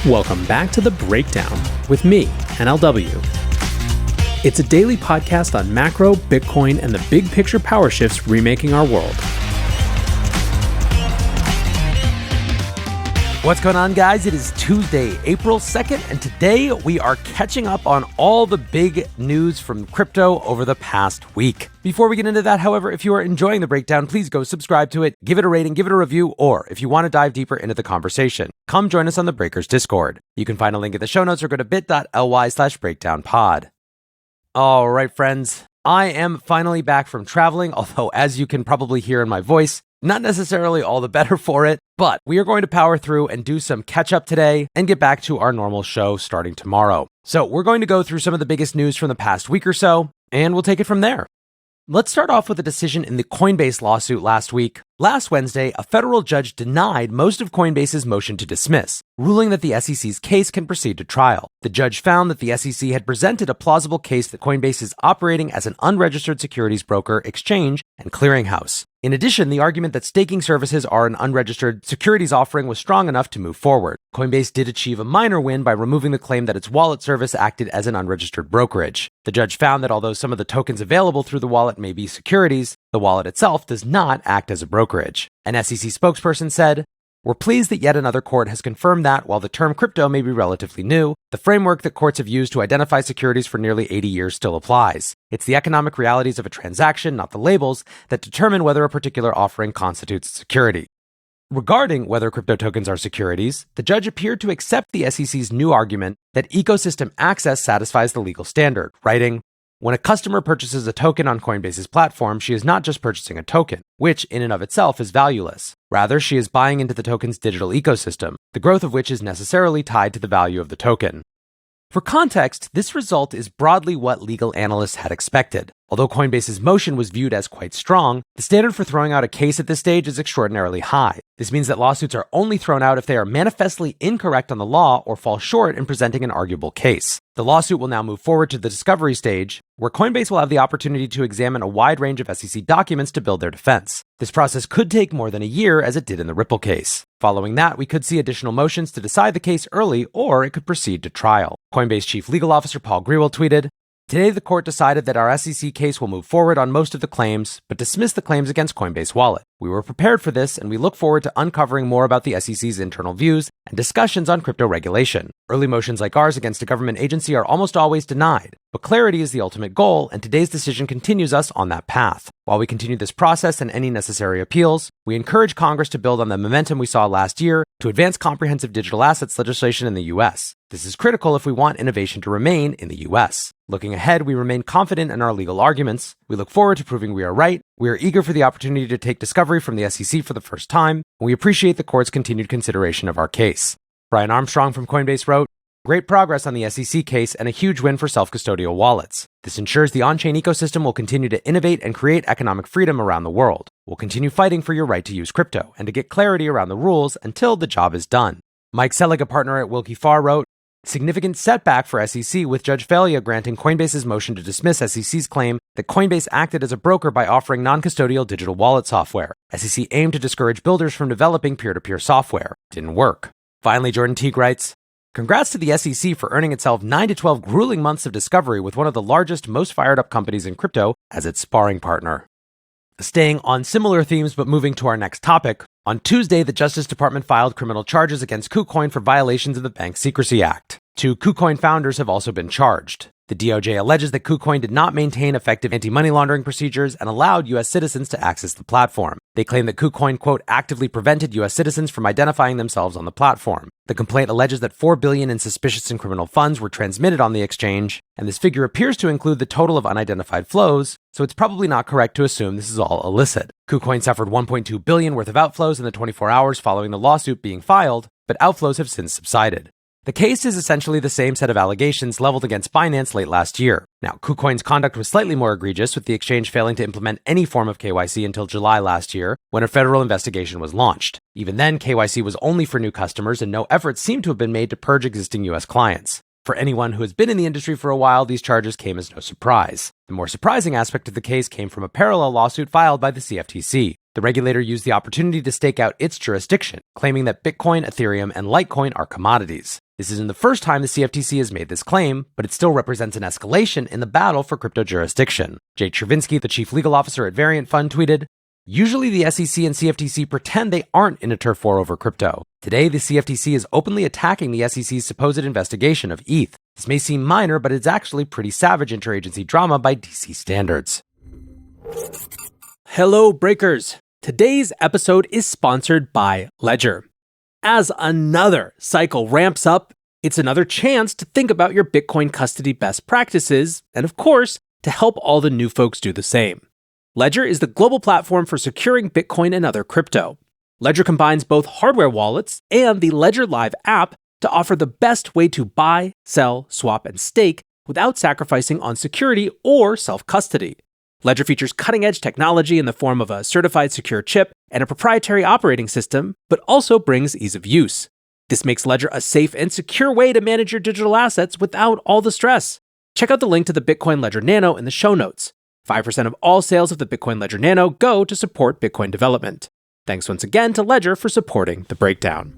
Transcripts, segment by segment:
Welcome back to The Breakdown with me, NLW. It's a daily podcast on macro, Bitcoin, and the big picture power shifts remaking our world. What's going on, guys? It is Tuesday, April 2nd, and today we are catching up on all the big news from crypto over the past week. Before we get into that, however, if you are enjoying The Breakdown, please go subscribe to it, give it a rating, give it a review, or if you want to dive deeper into the conversation, come join us on the Breakers Discord. You can find a link in the show notes or go to bit.ly/breakdownpod. All right, friends, I am finally back from traveling, although as you can probably hear in my voice, not necessarily all the better for it, but we are going to power through and do some catch up today and get back to our normal show starting tomorrow. So we're going to go through some of the biggest news from the past week or so, and we'll take it from there. Let's start off with a decision in the Coinbase lawsuit last week. Last Wednesday, a federal judge denied most of Coinbase's motion to dismiss, ruling that the SEC's case can proceed to trial. The judge found that the SEC had presented a plausible case that Coinbase is operating as an unregistered securities broker, exchange, and clearinghouse. In addition, the argument that staking services are an unregistered securities offering was strong enough to move forward. Coinbase did achieve a minor win by removing the claim that its wallet service acted as an unregistered brokerage. The judge found that although some of the tokens available through the wallet may be securities, the wallet itself does not act as a brokerage. An SEC spokesperson said, "We're pleased that yet another court has confirmed that, while the term crypto may be relatively new, the framework that courts have used to identify securities for nearly 80 years still applies. It's the economic realities of a transaction, not the labels, that determine whether a particular offering constitutes a security." Regarding whether crypto tokens are securities, the judge appeared to accept the SEC's new argument that ecosystem access satisfies the legal standard, writing, "When a customer purchases a token on Coinbase's platform, she is not just purchasing a token, which in and of itself is valueless. Rather, she is buying into the token's digital ecosystem, the growth of which is necessarily tied to the value of the token." For context, this result is broadly what legal analysts had expected. Although Coinbase's motion was viewed as quite strong, the standard for throwing out a case at this stage is extraordinarily high. This means that lawsuits are only thrown out if they are manifestly incorrect on the law or fall short in presenting an arguable case. The lawsuit will now move forward to the discovery stage, where Coinbase will have the opportunity to examine a wide range of SEC documents to build their defense. This process could take more than a year, as it did in the Ripple case. Following that, we could see additional motions to decide the case early, or it could proceed to trial. Coinbase Chief Legal Officer Paul Grewal tweeted, "Today, the court decided that our SEC case will move forward on most of the claims, but dismiss the claims against Coinbase Wallet. We were prepared for this, and we look forward to uncovering more about the SEC's internal views and discussions on crypto regulation. Early motions like ours against a government agency are almost always denied, but clarity is the ultimate goal, and today's decision continues us on that path. While we continue this process and any necessary appeals, we encourage Congress to build on the momentum we saw last year to advance comprehensive digital assets legislation in the U.S. This is critical if we want innovation to remain in the U.S. Looking ahead, we remain confident in our legal arguments. We look forward to proving we are right. We are eager for the opportunity to take discovery from the SEC for the first time, and we appreciate the court's continued consideration of our case." Brian Armstrong from Coinbase wrote, "Great progress on the SEC case and a huge win for self-custodial wallets. This ensures the on-chain ecosystem will continue to innovate and create economic freedom around the world. We'll continue fighting for your right to use crypto and to get clarity around the rules until the job is done." Mike Selig, a partner at Wilkie Farr, wrote, "Significant setback for SEC with Judge Falia granting Coinbase's motion to dismiss SEC's claim that Coinbase acted as a broker by offering non-custodial digital wallet software. SEC aimed to discourage builders from developing peer-to-peer software. Didn't work." Finally, Jordan Teague writes, "Congrats to the SEC for earning itself 9 to 12 grueling months of discovery with one of the largest, most fired-up companies in crypto as its sparring partner." Staying on similar themes but moving to our next topic, on Tuesday, the Justice Department filed criminal charges against KuCoin for violations of the Bank Secrecy Act. 2 KuCoin founders have also been charged. The DOJ alleges that KuCoin did not maintain effective anti-money laundering procedures and allowed U.S. citizens to access the platform. They claim that KuCoin, quote, actively prevented U.S. citizens from identifying themselves on the platform. The complaint alleges that $4 billion in suspicious and criminal funds were transmitted on the exchange, and this figure appears to include the total of unidentified flows, so it's probably not correct to assume this is all illicit. KuCoin suffered $1.2 billion worth of outflows in the 24 hours following the lawsuit being filed, but outflows have since subsided. The case is essentially the same set of allegations leveled against Binance late last year. Now, KuCoin's conduct was slightly more egregious, with the exchange failing to implement any form of KYC until July last year, when a federal investigation was launched. Even then, KYC was only for new customers, and no efforts seem to have been made to purge existing U.S. clients. For anyone who has been in the industry for a while, these charges came as no surprise. The more surprising aspect of the case came from a parallel lawsuit filed by the CFTC. The regulator used the opportunity to stake out its jurisdiction, claiming that Bitcoin, Ethereum, and Litecoin are commodities. This isn't the first time the CFTC has made this claim, but it still represents an escalation in the battle for crypto jurisdiction. Jake Chervinsky, the chief legal officer at Variant Fund, tweeted, "Usually the SEC and CFTC pretend they aren't in a turf war over crypto. Today, the CFTC is openly attacking the SEC's supposed investigation of ETH. This may seem minor, but it's actually pretty savage interagency drama by DC standards." Hello, breakers. Today's episode is sponsored by Ledger. As another cycle ramps up, it's another chance to think about your Bitcoin custody best practices, and of course, to help all the new folks do the same. Ledger is the global platform for securing Bitcoin and other crypto. Ledger combines both hardware wallets and the Ledger Live app to offer the best way to buy, sell, swap, and stake without sacrificing on security or self-custody. Ledger features cutting-edge technology in the form of a certified secure chip and a proprietary operating system, but also brings ease of use. This makes Ledger a safe and secure way to manage your digital assets without all the stress. Check out the link to the Bitcoin Ledger Nano in the show notes. 5% of all sales of the Bitcoin Ledger Nano go to support Bitcoin development. Thanks once again to Ledger for supporting The Breakdown.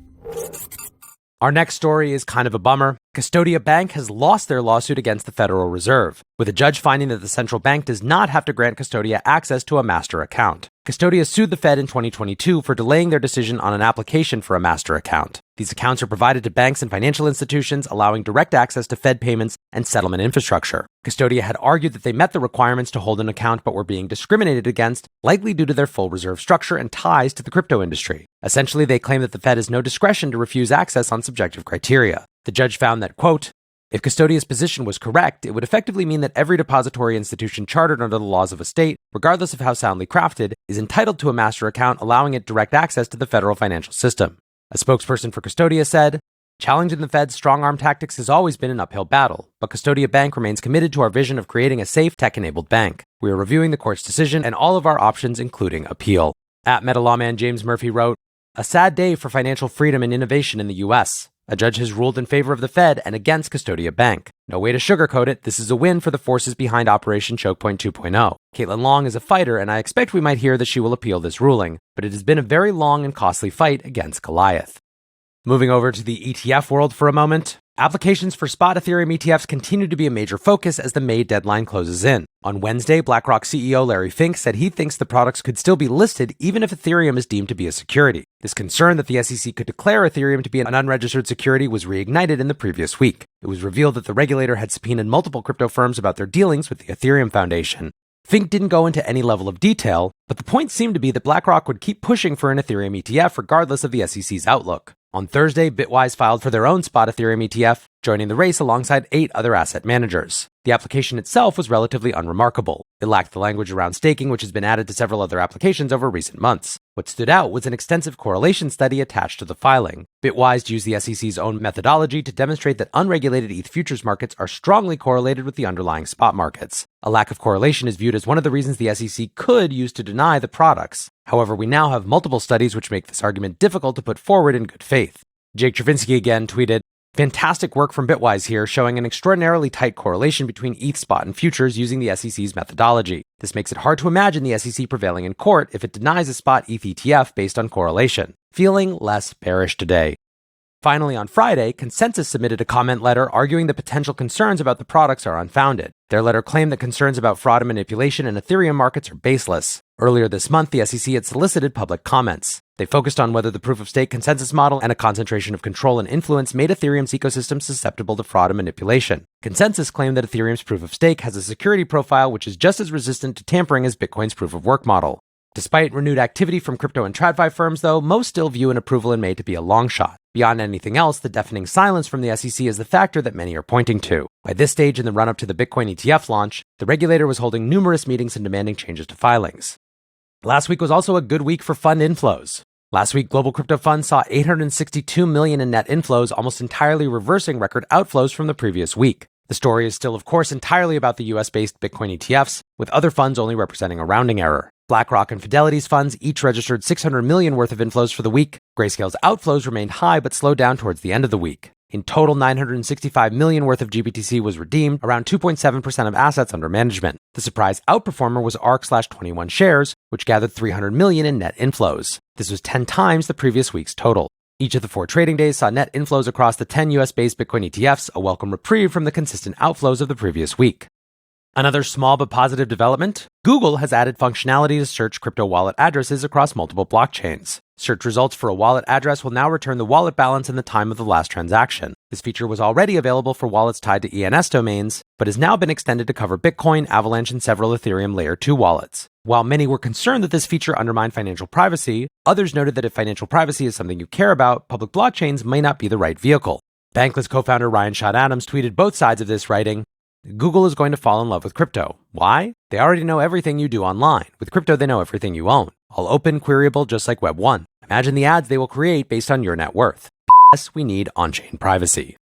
Our next story is kind of a bummer. Custodia Bank has lost their lawsuit against the Federal Reserve, with a judge finding that the central bank does not have to grant Custodia access to a master account. Custodia sued the Fed in 2022 for delaying their decision on an application for a master account. These accounts are provided to banks and financial institutions, allowing direct access to Fed payments and settlement infrastructure. Custodia had argued that they met the requirements to hold an account but were being discriminated against, likely due to their full reserve structure and ties to the crypto industry. Essentially, they claim that the Fed has no discretion to refuse access on subjective criteria. The judge found that, quote, "If Custodia's position was correct, it would effectively mean that every depository institution chartered under the laws of a state, regardless of how soundly crafted, is entitled to a master account, allowing it direct access to the federal financial system." A spokesperson for Custodia said, "Challenging the Fed's strong-arm tactics has always been an uphill battle, but Custodia Bank remains committed to our vision of creating a safe, tech-enabled bank. We are reviewing the court's decision and all of our options, including appeal." At Meta lawman James Murphy wrote, "A sad day for financial freedom and innovation in the U.S. A judge has ruled in favor of the Fed and against Custodia Bank. No way to sugarcoat it, this is a win for the forces behind Operation Choke Point 2.0. Caitlin Long is a fighter, and I expect we might hear that she will appeal this ruling, but it has been a very long and costly fight against Goliath." Moving over to the ETF world for a moment, applications for spot Ethereum ETFs continue to be a major focus as the May deadline closes in. On Wednesday, BlackRock CEO Larry Fink said he thinks the products could still be listed even if Ethereum is deemed to be a security. This concern that the SEC could declare Ethereum to be an unregistered security was reignited in the previous week. It was revealed that the regulator had subpoenaed multiple crypto firms about their dealings with the Ethereum Foundation. Fink didn't go into any level of detail, but the point seemed to be that BlackRock would keep pushing for an Ethereum ETF regardless of the SEC's outlook. On Thursday, Bitwise filed for their own spot Ethereum ETF, joining the race alongside 8 other asset managers. The application itself was relatively unremarkable. It lacked the language around staking, which has been added to several other applications over recent months. What stood out was an extensive correlation study attached to the filing. Bitwise used the SEC's own methodology to demonstrate that unregulated ETH futures markets are strongly correlated with the underlying spot markets. A lack of correlation is viewed as one of the reasons the SEC could use to deny the products. However, we now have multiple studies which make this argument difficult to put forward in good faith. Jake Chervinsky again tweeted, "Fantastic work from Bitwise here, showing an extraordinarily tight correlation between ETH spot and futures using the SEC's methodology. This makes it hard to imagine the SEC prevailing in court if it denies a spot ETH ETF based on correlation. Feeling less bearish today." Finally, on Friday, Consensus submitted a comment letter arguing that potential concerns about the products are unfounded. Their letter claimed that concerns about fraud and manipulation in Ethereum markets are baseless. Earlier this month, the SEC had solicited public comments. They focused on whether the proof-of-stake consensus model and a concentration of control and influence made Ethereum's ecosystem susceptible to fraud and manipulation. Consensus claimed that Ethereum's proof-of-stake has a security profile which is just as resistant to tampering as Bitcoin's proof-of-work model. Despite renewed activity from crypto and TradFi firms, though, most still view an approval in May to be a long shot. Beyond anything else, the deafening silence from the SEC is the factor that many are pointing to. By this stage in the run-up to the Bitcoin ETF launch, the regulator was holding numerous meetings and demanding changes to filings. Last week was also a good week for fund inflows. Last week, global crypto funds saw $862 million in net inflows, almost entirely reversing record outflows from the previous week. The story is still, of course, entirely about the US-based Bitcoin ETFs, with other funds only representing a rounding error. BlackRock and Fidelity's funds each registered $600 million worth of inflows for the week. Grayscale's outflows remained high but slowed down towards the end of the week. In total, $965 million worth of GBTC was redeemed, around 2.7% of assets under management. The surprise outperformer was ARK/21 shares, which gathered $300 million in net inflows. This was 10 times the previous week's total. Each of the 4 trading days saw net inflows across the 10 US-based Bitcoin ETFs, a welcome reprieve from the consistent outflows of the previous week. Another small but positive development, Google has added functionality to search crypto wallet addresses across multiple blockchains. Search results for a wallet address will now return the wallet balance and the time of the last transaction. This feature was already available for wallets tied to ENS domains, but has now been extended to cover Bitcoin, Avalanche, and several Ethereum Layer 2 wallets. While many were concerned that this feature undermined financial privacy, others noted that if financial privacy is something you care about, public blockchains may not be the right vehicle. Bankless co-founder Ryan Shad Adams tweeted both sides of this, writing, "Google is going to fall in love with crypto. Why? They already know everything you do online. With crypto, they know everything you own. All open, queryable, just like Web 1. Imagine the ads they will create based on your net worth. Yes, we need on-chain privacy."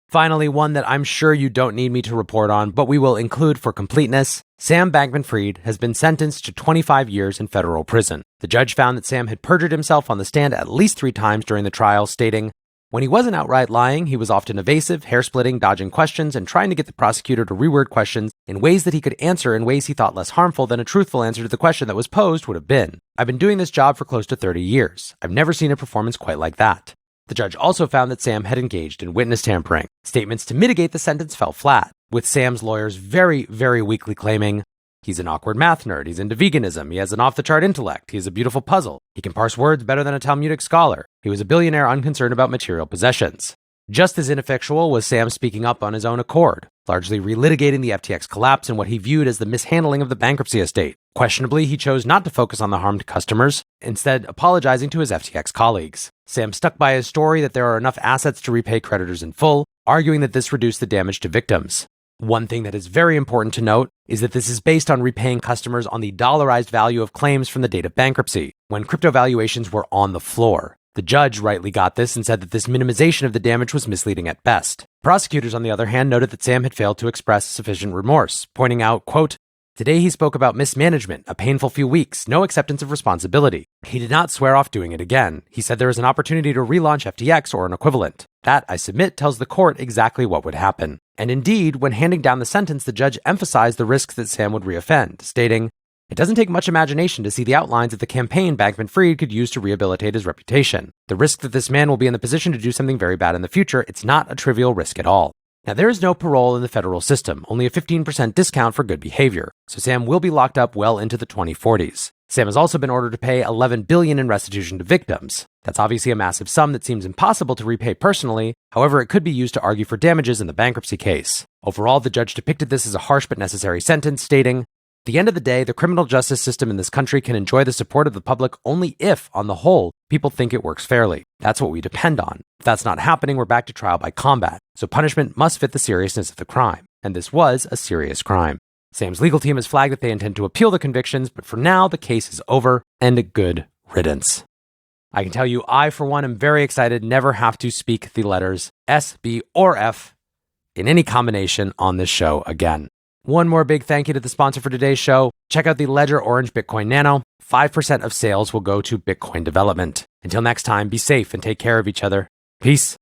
Finally, one that I'm sure you don't need me to report on, but we will include for completeness, Sam Bankman-Fried has been sentenced to 25 years in federal prison. The judge found that Sam had perjured himself on the stand at least 3 times during the trial, stating, "When he wasn't outright lying, he was often evasive, hair-splitting, dodging questions, and trying to get the prosecutor to reword questions in ways that he could answer in ways he thought less harmful than a truthful answer to the question that was posed would have been. I've been doing this job for close to 30 years. I've never seen a performance quite like that." The judge also found that Sam had engaged in witness tampering. Statements to mitigate the sentence fell flat, with Sam's lawyers very, very weakly claiming, "He's an awkward math nerd. He's into veganism. He has an off-the-chart intellect. He has a beautiful puzzle. He can parse words better than a Talmudic scholar. He was a billionaire unconcerned about material possessions." Just as ineffectual was Sam speaking up on his own accord, largely relitigating the FTX collapse and what he viewed as the mishandling of the bankruptcy estate. Questionably, he chose not to focus on the harmed customers, instead apologizing to his FTX colleagues. Sam stuck by his story that there are enough assets to repay creditors in full, arguing that this reduced the damage to victims. One thing that is very important to note is that this is based on repaying customers on the dollarized value of claims from the date of bankruptcy, when crypto valuations were on the floor. The judge rightly got this and said that this minimization of the damage was misleading at best. Prosecutors, on the other hand, noted that Sam had failed to express sufficient remorse, pointing out, quote, "Today he spoke about mismanagement, a painful few weeks, no acceptance of responsibility. He did not swear off doing it again. He said there is an opportunity to relaunch FTX or an equivalent. That, I submit, tells the court exactly what would happen." And indeed, when handing down the sentence, the judge emphasized the risks that Sam would reoffend, stating, "It doesn't take much imagination to see the outlines of the campaign Bankman-Fried could use to rehabilitate his reputation. The risk that this man will be in the position to do something very bad in the future, it's not a trivial risk at all." Now, there is no parole in the federal system, only a 15% discount for good behavior, so Sam will be locked up well into the 2040s. Sam has also been ordered to pay $11 billion in restitution to victims. That's obviously a massive sum that seems impossible to repay personally. However, it could be used to argue for damages in the bankruptcy case. Overall, the judge depicted this as a harsh but necessary sentence, stating, "At the end of the day, the criminal justice system in this country can enjoy the support of the public only if, on the whole, people think it works fairly. That's what we depend on. If that's not happening, we're back to trial by combat. So punishment must fit the seriousness of the crime. And this was a serious crime." Sam's legal team has flagged that they intend to appeal the convictions, but for now, the case is over, and a good riddance. I can tell you, I, for one, am very excited never have to speak the letters S, B, or F in any combination on this show again. One more big thank you to the sponsor for today's show. Check out the Ledger Orange Bitcoin Nano. 5% of sales will go to Bitcoin development. Until next time, be safe and take care of each other. Peace.